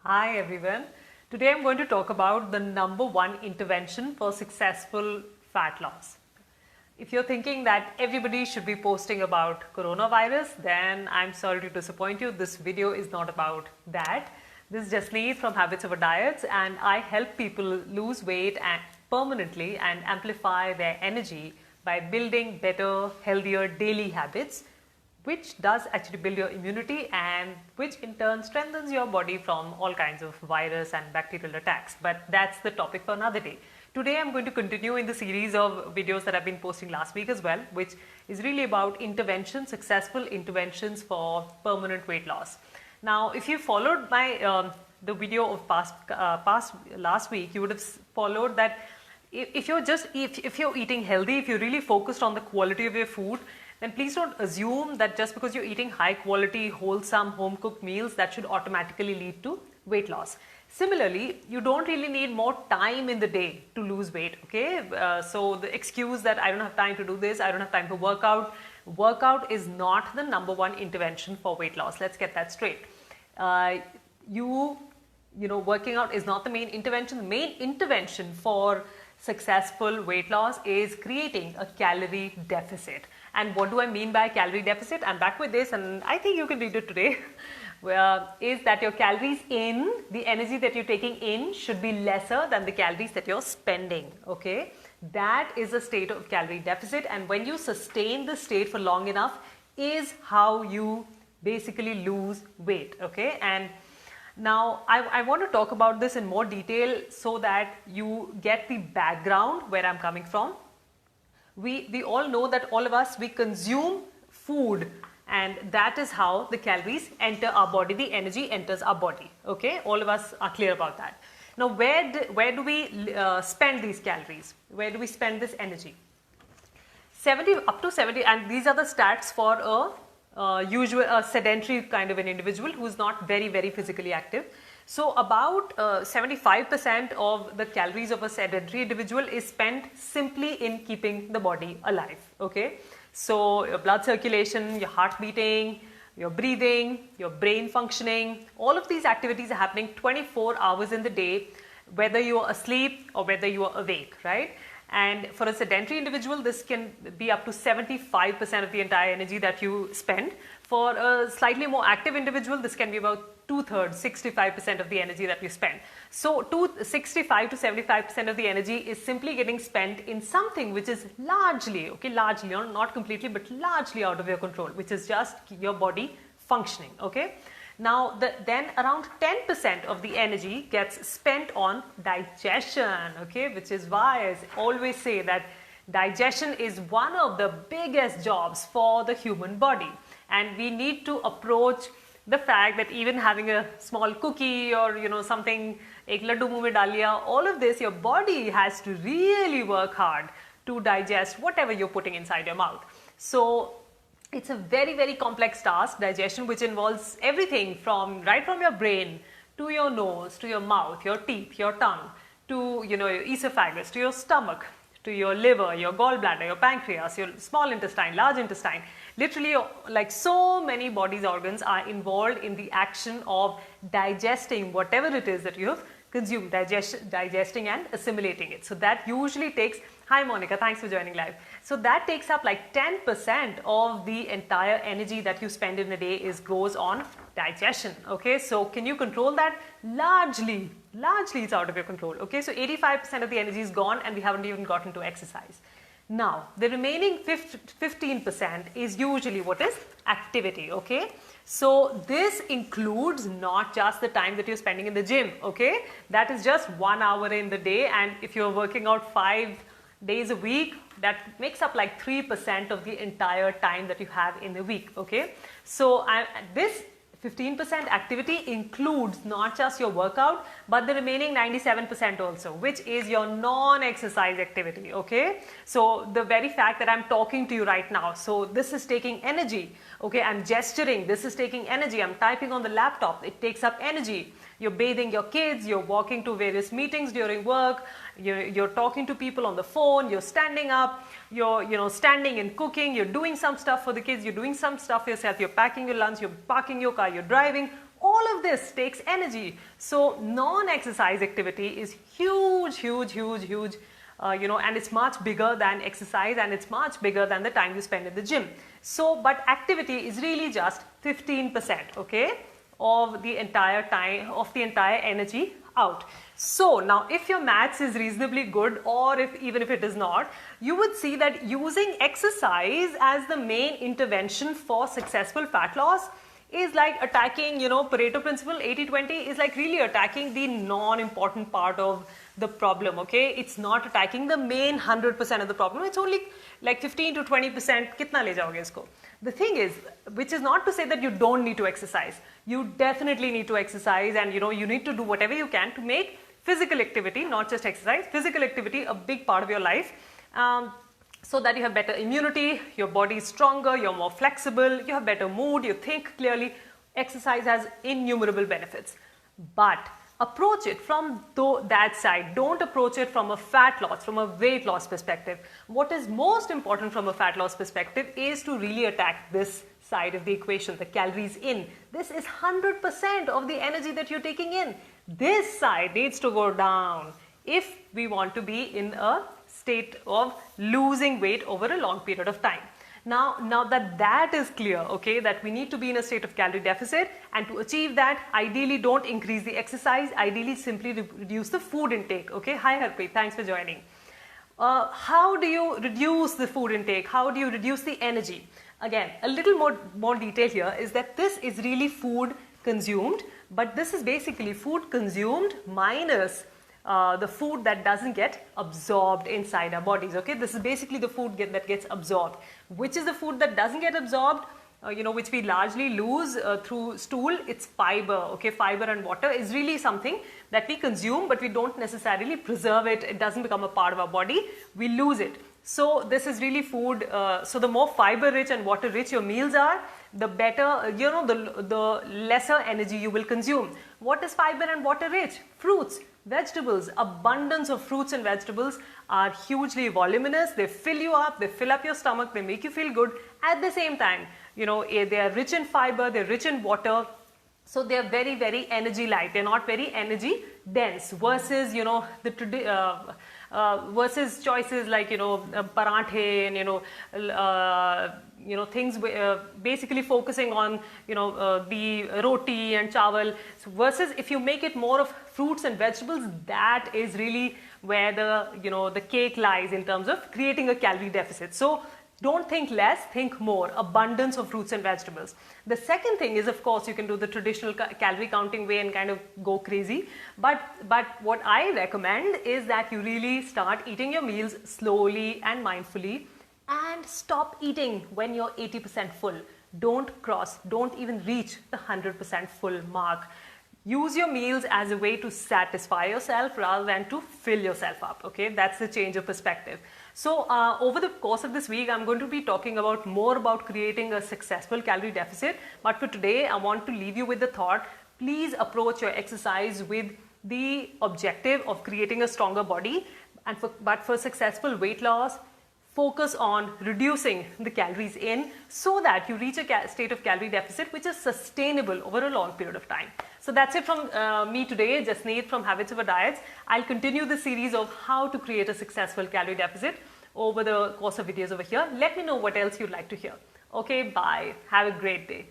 Hi everyone. Today I'm going to talk about the number one intervention for successful fat loss. If you're thinking that everybody should be posting about coronavirus, then I'm sorry to disappoint you. This video is not about that. This is just me from Habits Over Diets, and I help people lose weight and permanently and amplify their energy by building better, healthier daily habits, which does actually build your immunity and which in turn strengthens your body from all kinds of virus and bacterial attacks. But that's the topic for another day. Today I'm going to continue in the series of videos that I've been posting last week as well, which is really about interventions, successful interventions for permanent weight loss. Now, if you followed my the video of past last week, you would have followed that if you're eating healthy, if you're really focused on the quality of your food, then please don't assume that just because you're eating high quality, wholesome, home cooked meals, that should automatically lead to weight loss. Similarly, you don't really need more time in the day to lose weight, okay? So the excuse that I don't have time to do this, I don't have time to workout is not the number one intervention for weight loss. Let's get that straight. Working out is not the main intervention. The main intervention for successful weight loss is creating a calorie deficit. And what do I mean by calorie deficit? I'm back with this, and I think you can read it today. Is that your calories in, the energy that you're taking in, should be lesser than the calories that you're spending, okay? That is a state of calorie deficit, and when you sustain the state for long enough is how you basically lose weight, okay? And now I want to talk about this in more detail so that you get the background where I'm coming from. We all know that all of us, we consume food, and that is how the calories enter our body, the energy enters our body, okay? All of us are clear about that. Now where do we spend these calories? Where do we spend this energy? Up to 70, and these are the stats for a sedentary kind of an individual who's not very, very physically active. So about 75% of the calories of a sedentary individual is spent simply in keeping the body alive, okay? So your blood circulation, your heart beating, your breathing, your brain functioning, all of these activities are happening 24 hours in the day, whether you are asleep or whether you are awake, right? And for a sedentary individual, this can be up to 75% of the entire energy that you spend. For a slightly more active individual, this can be about 2/3, 65% of the energy that you spend. So 65 to 75% of the energy is simply getting spent in something which is largely, not completely, but largely out of your control, which is just your body functioning, okay? Now, then around 10% of the energy gets spent on digestion, okay, which is why I always say that digestion is one of the biggest jobs for the human body. And we need to approach the fact that even having a small cookie or something, ek laddu muh mein dal liya, all of this, your body has to really work hard to digest whatever you're putting inside your mouth. So it's a very, very complex task, digestion, which involves everything right from your brain to your nose, to your mouth, your teeth, your tongue, to your esophagus, to your stomach, to your liver, your gallbladder, your pancreas, your small intestine, large intestine. Literally, like so many body's organs are involved in the action of digesting whatever it is that you have consumed, digesting and assimilating it. So that usually takes, hi Monica, thanks for joining live. So that takes up like 10% of the entire energy that you spend in a day goes on digestion, okay? So can you control that? Largely it's out of your control, okay? So 85% of the energy is gone, and we haven't even gotten to exercise. Now, the remaining 15% is usually what is activity, okay? So this includes not just the time that you're spending in the gym, okay? That is just 1 hour in the day, and if you're working out 5 days a week, that makes up like 3% of the entire time that you have in a week, okay? So this 15% activity includes not just your workout, but the remaining 97% also, which is your non-exercise activity, okay? So the very fact that I'm talking to you right now, so this is taking energy, okay? I'm gesturing, this is taking energy. I'm typing on the laptop, it takes up energy. You're bathing your kids, you're walking to various meetings during work, you're talking to people on the phone, you're standing up, you're standing and cooking, you're doing some stuff for the kids, you're doing some stuff yourself, you're packing your lunch, you're parking your car, you're driving. All of this takes energy. So non-exercise activity is huge, and it's much bigger than exercise, and it's much bigger than the time you spend in the gym. So, but activity is really just 15%, okay, of the entire time, of the entire energy out. So now if your maths is reasonably good, or even if it is not, you would see that using exercise as the main intervention for successful fat loss is like attacking, Pareto principle, 80-20 is like really attacking the non-important part of the problem, okay? It's not attacking the main 100% of the problem. It's only like 15 to 20%. Kitna le jaoge isko? The thing is, which is not to say that you don't need to exercise. You definitely need to exercise, and you need to do whatever you can to make physical activity, not just exercise, physical activity a big part of your life. So that you have better immunity, your body is stronger, you're more flexible, you have better mood, you think clearly. Exercise has innumerable benefits. But approach it from that side. Don't approach it from a fat loss, from a weight loss perspective. What is most important from a fat loss perspective is to really attack this side of the equation, the calories in. This is 100% of the energy that you're taking in. This side needs to go down if we want to be in a state of losing weight over a long period of time. Now that is clear, okay, that we need to be in a state of calorie deficit, and to achieve that, ideally don't increase the exercise, ideally simply reduce the food intake, okay. Hi Harpreet, thanks for joining. How do you reduce the food intake? How do you reduce the energy? Again, a little more detail here is that this is really food consumed, but this is basically food consumed minus the food that doesn't get absorbed inside our bodies, okay. This is basically the food that gets absorbed. Which is the food that doesn't get absorbed, which we largely lose through stool? It's fiber, okay. Fiber and water is really something that we consume, but we don't necessarily preserve it. It doesn't become a part of our body. We lose it. So this is really food. So the more fiber rich and water rich your meals are, the better, the lesser energy you will consume. What is fiber and water rich? Fruits, vegetables. Abundance of fruits and vegetables are hugely voluminous. They fill you up, they fill up your stomach, they make you feel good. At the same time, they are rich in fiber, they're rich in water. So they are very, very energy light. They're not very energy dense versus, versus choices like, paranthe and, things basically focusing on, the roti and chawal. So versus if you make it more of fruits and vegetables, that is really where the cake lies in terms of creating a calorie deficit. So don't think less, think more. Abundance of fruits and vegetables. The second thing is, of course, you can do the traditional calorie counting way and kind of go crazy. But what I recommend is that you really start eating your meals slowly and mindfully, and stop eating when you're 80% full. Don't even reach the 100% full mark. Use your meals as a way to satisfy yourself rather than to fill yourself up, okay? That's the change of perspective. So over the course of this week, I'm going to be talking more about creating a successful calorie deficit. But for today, I want to leave you with the thought, please approach your exercise with the objective of creating a stronger body. But for successful weight loss, focus on reducing the calories in so that you reach a state of calorie deficit which is sustainable over a long period of time. So that's it from me today, Jasneet from Habits Over Diets. I'll continue the series of how to create a successful calorie deficit over the course of videos over here. Let me know what else you'd like to hear. Okay, bye. Have a great day.